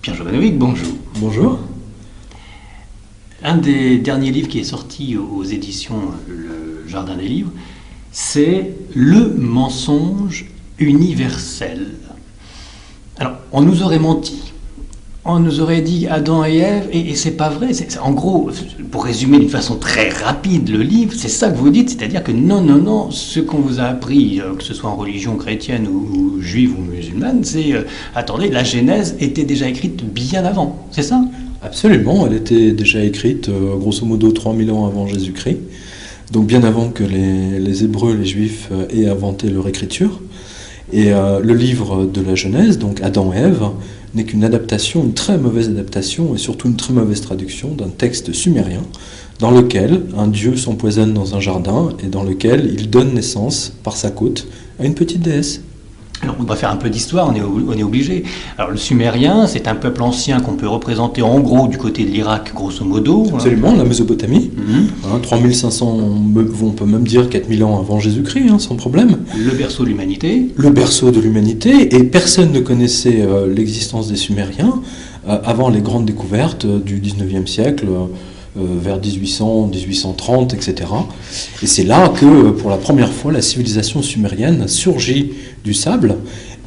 Pierre Jovanovic, bonjour. Bonjour. Un des derniers livres qui est sorti aux éditions Le Jardin des Livres, c'est Le mensonge universel. Alors, on nous aurait menti. On nous aurait dit Adam et Ève, et c'est pas vrai. En gros, pour résumer d'une façon très rapide le livre, c'est ça que vous dites, c'est-à-dire que non, ce qu'on vous a appris, que ce soit en religion chrétienne ou juive ou musulmane, c'est, attendez, la Genèse était déjà écrite bien avant, c'est ça ? Absolument, elle était déjà écrite grosso modo 3000 ans avant Jésus-Christ, donc bien avant que les Hébreux, les Juifs aient inventé leur écriture. Et le livre de la Genèse, donc Adam et Ève, n'est qu'une adaptation, une très mauvaise adaptation et surtout une très mauvaise traduction d'un texte sumérien dans lequel un dieu s'empoisonne dans un jardin et dans lequel il donne naissance par sa côte à une petite déesse. Alors, on va faire un peu d'histoire, on est obligé. Alors, le Sumérien, c'est un peuple ancien qu'on peut représenter en gros du côté de l'Irak, grosso modo. Absolument, la Mésopotamie. 3500, on peut même dire 4000 ans avant Jésus-Christ, sans problème. Le berceau de l'humanité. Le berceau de l'humanité, et personne ne connaissait l'existence des Sumériens avant les grandes découvertes du 19e siècle, vers 1800, 1830, etc. Et c'est là que, pour la première fois, la civilisation sumérienne a surgi du sable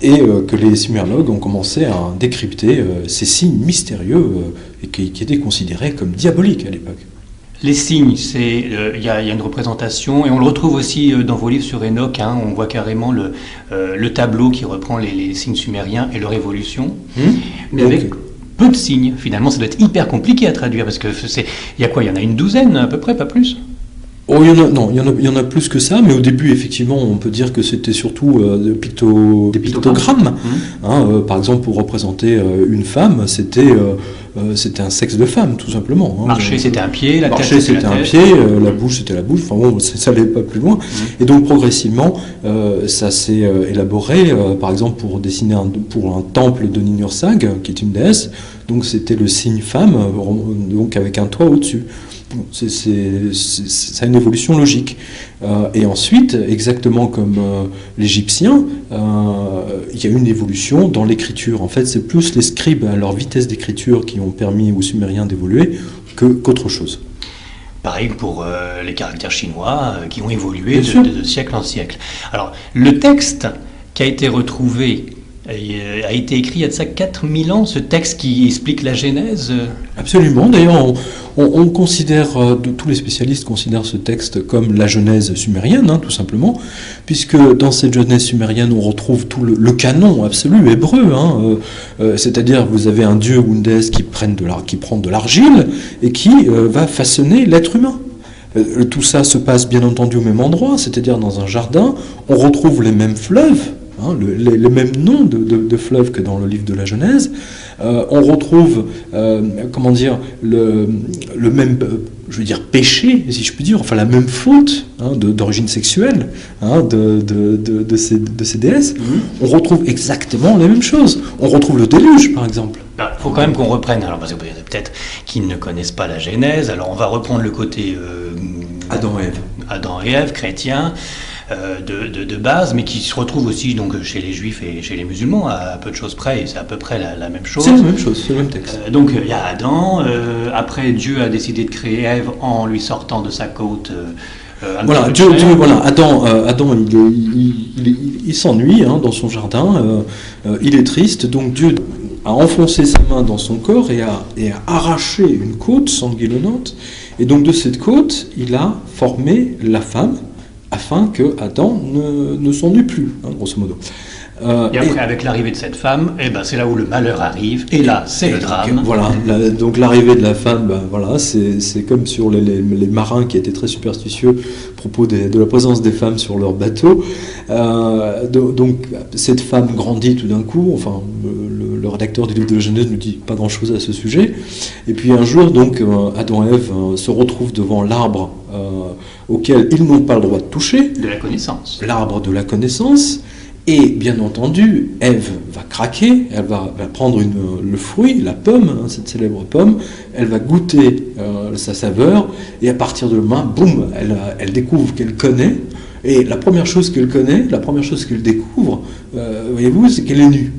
et que les sumérologues ont commencé à décrypter ces signes mystérieux et qui étaient considérés comme diaboliques à l'époque. Les signes, il y a une représentation, et on le retrouve aussi dans vos livres sur Enoch, on voit carrément le tableau qui reprend les signes sumériens et leur évolution, mais avec peu de signes. Finalement, ça doit être hyper compliqué à traduire, parce que il y a quoi ? Il y en a une douzaine à peu près, pas plus ? Oh, il y en a plus que ça, mais au début, effectivement, on peut dire que c'était surtout des pictogrammes. Par exemple, pour représenter une femme, c'était un sexe de femme, tout simplement. Marcher, c'était un pied, la tête, c'était un pied, la bouche, c'était la bouche. Enfin bon, ça n'allait pas plus loin. Et donc, progressivement, ça s'est élaboré, par exemple, pour dessiner pour un temple de Ninursag, qui est une déesse. Donc, c'était le signe femme, donc avec un toit au-dessus. Ça a une évolution logique. Et ensuite, exactement comme l'Égyptien, il y a une évolution dans l'écriture. En fait, c'est plus les scribes à leur vitesse d'écriture qui ont permis aux Sumériens d'évoluer qu'autre chose. Pareil pour les caractères chinois qui ont évolué de siècle en siècle. Alors, le texte qui a été retrouvé a été écrit il y a de ça 4000 ans, ce texte qui explique la Genèse. Absolument. D'ailleurs, on considère, tous les spécialistes considèrent ce texte comme la Genèse sumérienne, tout simplement, puisque dans cette Genèse sumérienne, on retrouve tout le canon absolu hébreu. C'est-à-dire, vous avez un dieu ou une déesse qui prend de l'argile et qui va façonner l'être humain. Tout ça se passe bien entendu au même endroit, c'est-à-dire dans un jardin. On retrouve les mêmes fleuves. Les mêmes noms de fleuves que dans le livre de la Genèse. On retrouve, le même, péché, si je puis dire, enfin la même faute d'origine sexuelle de ces déesses. On retrouve exactement les mêmes choses. On retrouve le déluge, par exemple. Il faut quand même qu'on reprenne, alors parce que peut-être qu'ils ne connaissent pas la Genèse, alors on va reprendre le côté Adam et Ève, chrétien. De base, mais qui se retrouve aussi donc chez les juifs et chez les musulmans, à peu de choses près, et c'est à peu près la même chose. C'est la même chose, c'est le même texte. Donc il y a Adam, après Dieu a décidé de créer Ève en lui sortant de sa côte. Adam, il s'ennuie dans son jardin, il est triste, donc Dieu a enfoncé sa main dans son corps et a arraché une côte sanguillonnante, et donc de cette côte, il a formé la femme, afin que Adam ne s'ennuie plus, grosso modo. Et après, avec l'arrivée de cette femme, c'est là où le malheur arrive, et là, c'est le drame. Donc l'arrivée de la femme, c'est comme sur les marins qui étaient très superstitieux à propos de la présence des femmes sur leur bateau. Donc cette femme grandit tout d'un coup, le rédacteur du livre de la Genèse ne dit pas grand-chose à ce sujet. Et puis un jour, donc, Adam et Ève se retrouvent devant l'arbre auquel ils n'ont pas le droit de toucher. De la connaissance. L'arbre de la connaissance. Et bien entendu, Ève va craquer, elle va prendre le fruit, la pomme, cette célèbre pomme, elle va goûter sa saveur, et à partir de là, boum, elle découvre qu'elle connaît. Et la première chose qu'elle connaît, la première chose qu'elle découvre, voyez-vous, c'est qu'elle est nue.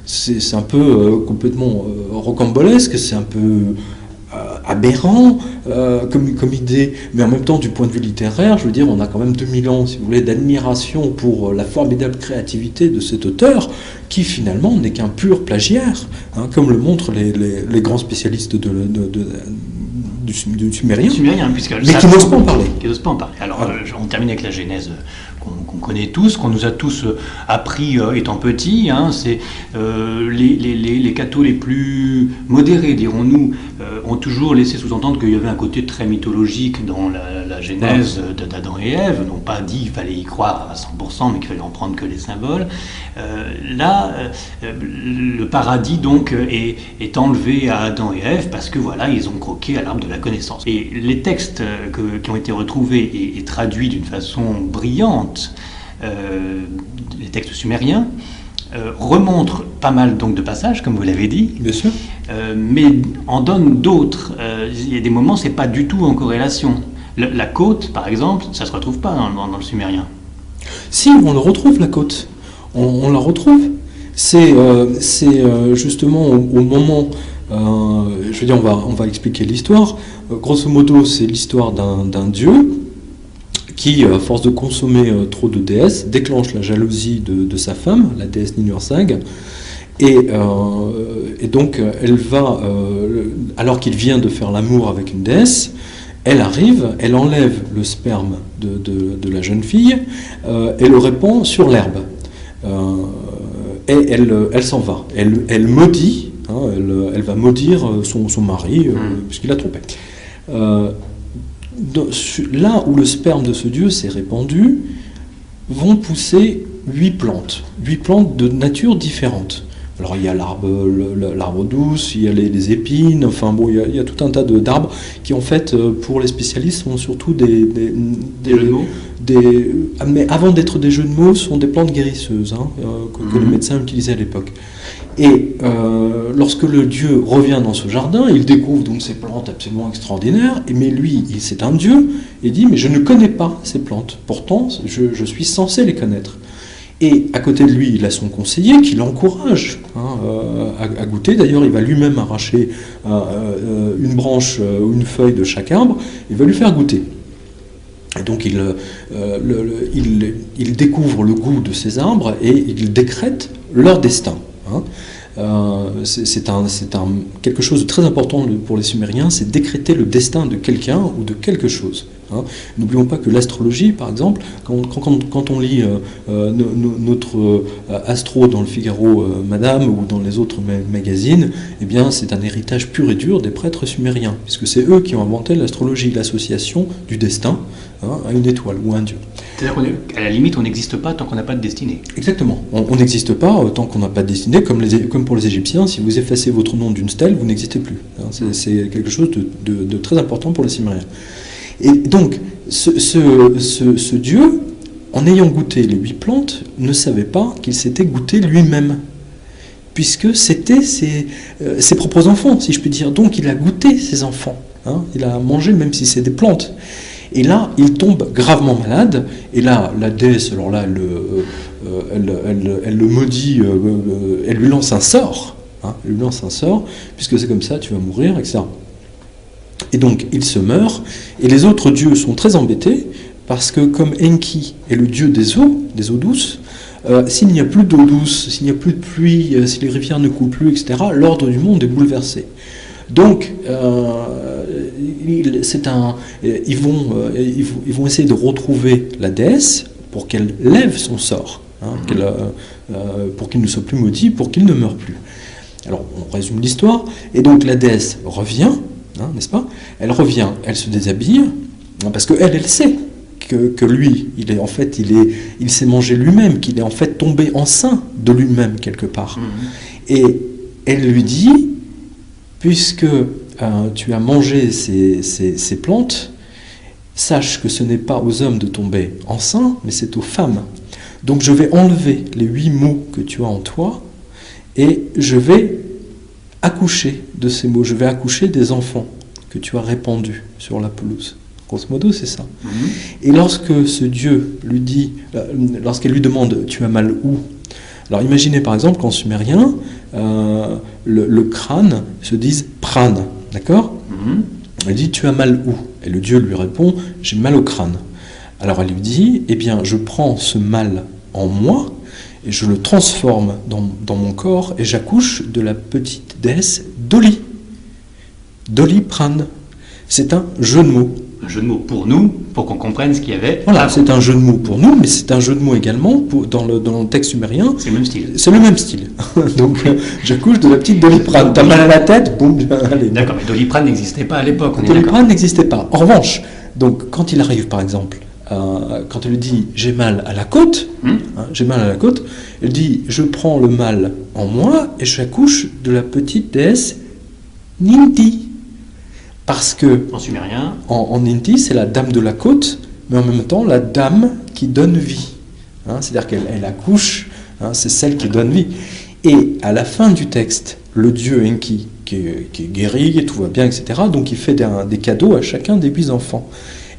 C'est un peu complètement rocambolesque, c'est un peu aberrant comme idée, mais en même temps, du point de vue littéraire, je veux dire, on a quand même 2000 ans, si vous voulez, d'admiration pour la formidable créativité de cet auteur, qui finalement n'est qu'un pur plagiaire, hein, comme le montrent les grands spécialistes du sumérien, mais qui n'osent pas en parler. Alors, on termine avec la Genèse qu'on connaît tous, qu'on nous a tous appris étant petits. Hein, c'est les cathos les plus modérés, dirons-nous, ont toujours laissé sous-entendre qu'il y avait un côté très mythologique dans la Genèse d'Adam et Ève. N'ont pas dit qu'il fallait y croire à 100%, mais qu'il fallait en prendre que les symboles. Le paradis donc est enlevé à Adam et Ève parce que voilà, ils ont croqué à l'arbre de la connaissance. Et les textes qui ont été retrouvés et traduits d'une façon brillante, les textes sumériens, remontrent pas mal donc de passages, comme vous l'avez dit. Bien sûr. Mais en donnent d'autres. Il y a des moments, c'est pas du tout en corrélation. La côte, par exemple, ça se retrouve pas dans le sumérien. Si, on le retrouve, la côte. On la retrouve. C'est justement au moment... je veux dire, on va expliquer l'histoire. Grosso modo, c'est l'histoire d'un dieu qui, à force de consommer trop de déesses, déclenche la jalousie de sa femme, la déesse Ninursag, et donc elle va, alors qu'il vient de faire l'amour avec une déesse, elle arrive, elle enlève le sperme de la jeune fille et le répand sur l'herbe. Et elle s'en va. Elle maudit, hein, elle va maudire son mari, puisqu'il la trompait. Là où le sperme de ce dieu s'est répandu, vont pousser 8 plantes de nature différente. Alors il y a l'arbre douce, il y a les épines, enfin bon, il y a tout un tas d'arbres qui en fait, pour les spécialistes, sont surtout des jeux de mots. Mais avant d'être des jeux de mots, sont des plantes guérisseuses, hein, que les médecins utilisaient à l'époque. Et lorsque le dieu revient dans ce jardin, il découvre donc ces plantes absolument extraordinaires, mais lui, c'est un dieu, et dit, mais je ne connais pas ces plantes, pourtant je suis censé les connaître. Et à côté de lui, il a son conseiller qui l'encourage à goûter. D'ailleurs, il va lui-même arracher une branche ou une feuille de chaque arbre, il va lui faire goûter. Et donc il découvre le goût de ces arbres et il décrète leur destin. C'est quelque chose de très important pour les Sumériens, c'est décréter le destin de quelqu'un ou de quelque chose. N'oublions pas que l'astrologie, par exemple, quand on lit notre astro dans le Figaro Madame ou dans les autres magazines, eh bien c'est un héritage pur et dur des prêtres sumériens, puisque c'est eux qui ont inventé l'astrologie, l'association du destin à une étoile ou à un dieu. C'est-à-dire qu'à la limite, on n'existe pas tant qu'on n'a pas de destinée. Exactement. On n'existe pas tant qu'on n'a pas de destinée, comme pour les Égyptiens, si vous effacez votre nom d'une stèle, vous n'existez plus. C'est quelque chose de très important pour les Sumériens. Et donc, ce dieu, en ayant goûté les 8 plantes, ne savait pas qu'il s'était goûté lui-même, puisque c'était ses propres enfants, si je puis dire. Donc, il a goûté ses enfants. Il a mangé, même si c'est des plantes. Et là, il tombe gravement malade, et là, la déesse, alors là, elle le maudit, elle lui lance un sort, elle lui lance un sort, puisque c'est comme ça, tu vas mourir, etc. Et donc, il se meurt, et les autres dieux sont très embêtés, parce que comme Enki est le dieu des eaux douces, s'il n'y a plus d'eau douce, s'il n'y a plus de pluie, si les rivières ne coulent plus, etc., l'ordre du monde est bouleversé. Donc, ils vont essayer de retrouver la déesse pour qu'elle lève son sort, pour qu'il ne soit plus maudit, pour qu'il ne meure plus. Alors, on résume l'histoire, et donc la déesse revient, n'est-ce pas? Elle revient, elle se déshabille, parce qu'elle sait que lui, il s'est mangé lui-même, qu'il est en fait tombé enceint de lui-même quelque part. Et elle lui dit, puisque tu as mangé ces plantes, sache que ce n'est pas aux hommes de tomber enceints, mais c'est aux femmes. Donc je vais enlever les 8 mots que tu as en toi, et je vais accoucher de ces mots, je vais accoucher des enfants que tu as répandus sur la pelouse. Grosso modo, c'est ça. Et lorsque ce Dieu lui dit, lorsqu'elle lui demande « tu as mal où ?», Alors imaginez par exemple qu'en sumérien, le crâne se dise prana, d'accord? Elle dit, tu as mal où? Et le dieu lui répond, j'ai mal au crâne. Alors elle lui dit, eh bien je prends ce mal en moi, et je le transforme dans mon corps, et j'accouche de la petite déesse Doli. Doli Prane. C'est un jeu de mots. Un jeu de mots pour nous, pour qu'on comprenne ce qu'il y avait. Voilà, c'est un jeu de mots pour nous, mais c'est un jeu de mots également dans le texte sumérien. C'est le même style. C'est le même style. Donc, j'accouche de la petite Doliprane. T'as mal à la tête, boum, allez. D'accord, mais Doliprane n'existait pas à l'époque. Doliprane n'existait pas. En revanche, donc, quand il arrive, par exemple, quand elle lui dit j'ai mal à la côte, j'ai mal à la côte, elle dit je prends le mal en moi et j'accouche de la petite déesse Ninti. Parce que en sumérien, en Ninti, c'est la dame de la côte, mais en même temps la dame qui donne vie. C'est-à-dire qu'elle accouche, c'est celle qui donne vie. Et à la fin du texte, le dieu Enki, qui est guéri, et tout va bien, etc., donc il fait des cadeaux à chacun des 8 enfants.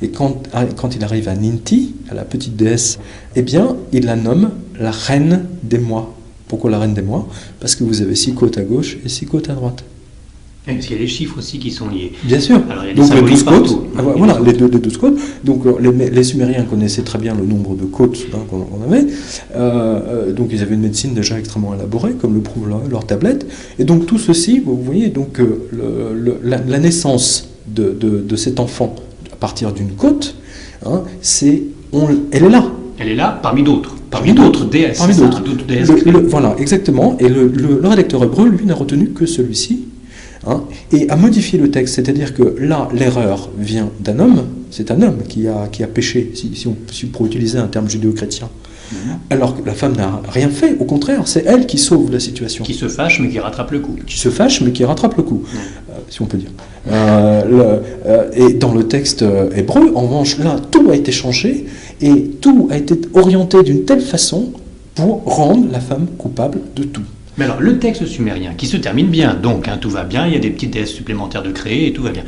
Et quand il arrive à Ninti, à la petite déesse, eh bien, il la nomme la reine des mois. Pourquoi la reine des mois? Parce que vous avez 6 côtes à gauche et 6 côtes à droite. Et parce qu'il y a les chiffres aussi qui sont liés. Bien sûr. Alors, il y a des donc les 12 côtes, partout. voilà, les 12 côtes. Donc les Sumériens connaissaient très bien le nombre de côtes qu'on avait. Donc ils avaient une médecine déjà extrêmement élaborée, comme le prouve leur tablette. Et donc tout ceci, vous voyez, donc la naissance de cet enfant à partir d'une côte, elle est là. Elle est là parmi d'autres. Parmi d'autres déesses. Parmi d'autres. Déesses. Voilà, exactement. Et le rédacteur hébreu, lui, n'a retenu que celui-ci. Et a modifié le texte, c'est-à-dire que là, l'erreur vient d'un homme, c'est un homme qui a péché, si pour utiliser un terme judéo-chrétien, alors que la femme n'a rien fait, au contraire, c'est elle qui sauve la situation. Qui se fâche, mais qui rattrape le coup. Qui se fâche, mais qui rattrape le coup, si on peut dire. Et dans le texte hébreu, en revanche, là, tout a été changé, et tout a été orienté d'une telle façon pour rendre la femme coupable de tout. Mais alors, le texte sumérien, qui se termine bien, donc tout va bien, il y a des petites déesses supplémentaires de créer, et tout va bien,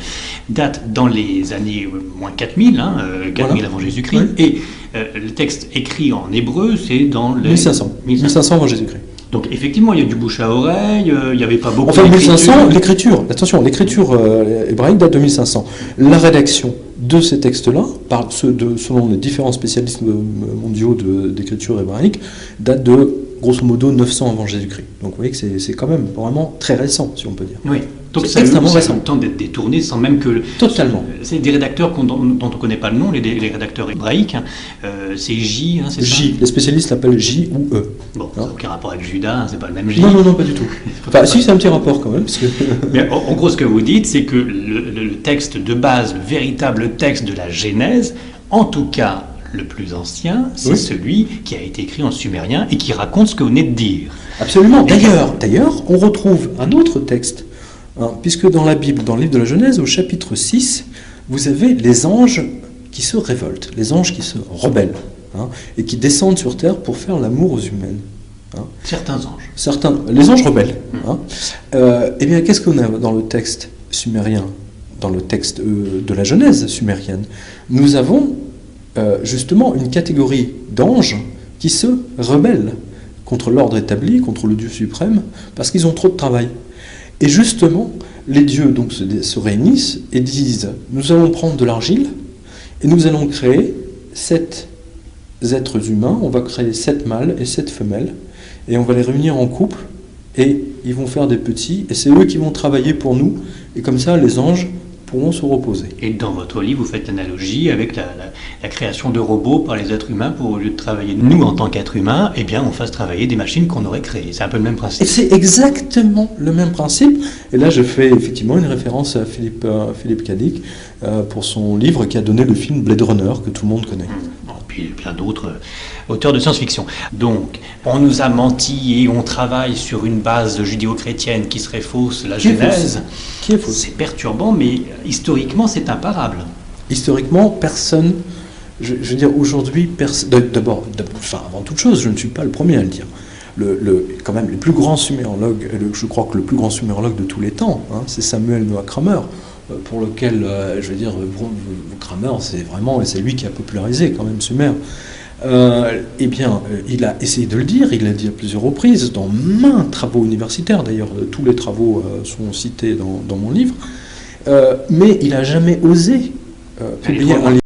date dans les années moins 4000, 4000 avant Jésus-Christ, et le texte écrit en hébreu, c'est dans les... 1500 avant Jésus-Christ. Donc effectivement, il y a du bouche à oreille, il n'y avait pas beaucoup d'écriture. Enfin, 1500, l'écriture hébraïque date de 1500. La rédaction de ces textes-là, selon les différents spécialistes mondiaux d'écriture hébraïque, date de grosso modo 900 avant Jésus-Christ. Donc vous voyez que c'est quand même vraiment très récent, si on peut dire. Oui, donc c'est extrêmement récent. Ça a le temps d'être détourné sans même que... Totalement. C'est des rédacteurs dont on ne connaît pas le nom, les rédacteurs hébraïques, c'est J, c'est J, les spécialistes l'appellent J ou E. Bon, ça n'a aucun rapport avec Judas, c'est pas le même J. Non, pas du tout. Enfin, si, c'est un petit rapport quand même. Parce que... Mais en gros, ce que vous dites, c'est que le texte de base, le véritable texte de la Genèse, en tout cas le plus ancien, c'est celui qui a été écrit en sumérien et qui raconte ce que vous venez de dire. Absolument. D'ailleurs, on retrouve un autre texte, puisque dans la Bible, dans le livre de la Genèse, au chapitre 6, vous avez les anges qui se révoltent, les anges qui se rebellent, et qui descendent sur terre pour faire l'amour aux humaines. Certains anges. Les anges rebelles. Eh bien, qu'est-ce qu'on a dans le texte sumérien, dans le texte de la Genèse sumérienne? Nous avons justement une catégorie d'anges qui se rebellent contre l'ordre établi, contre le Dieu suprême, parce qu'ils ont trop de travail. Et justement, les dieux donc se réunissent et disent, nous allons prendre de l'argile et nous allons créer 7 êtres humains, on va créer 7 mâles et 7 femelles, et on va les réunir en couple, et ils vont faire des petits, et c'est eux qui vont travailler pour nous, et comme ça les anges pourront se reposer. Et dans votre livre, vous faites l'analogie avec la création de robots par les êtres humains pour, au lieu de travailler nous en tant qu'êtres humains, eh bien on fasse travailler des machines qu'on aurait créées. C'est un peu le même principe. Et c'est exactement le même principe. Et là, je fais effectivement une référence à Philippe K. Dick pour son livre qui a donné le film Blade Runner, que tout le monde connaît. Et puis plein d'autres auteurs de science-fiction. Donc, on nous a menti et on travaille sur une base judéo-chrétienne qui serait fausse, la Genèse. Qui est fausse. C'est perturbant, mais historiquement, c'est imparable. Historiquement, personne... Je veux dire, aujourd'hui, d'abord, avant toute chose, je ne suis pas le premier à le dire. Quand même, les plus grands sumérologues, je crois que le plus grand sumérologue de tous les temps, c'est Samuel Noah Kramer, pour lequel, je veux dire, Kramer, c'est lui qui a popularisé quand même Sumer. Eh bien, il a essayé de le dire, il l'a dit à plusieurs reprises, dans maints travaux universitaires, d'ailleurs, tous les travaux sont cités dans mon livre, mais il n'a jamais osé publier un livre.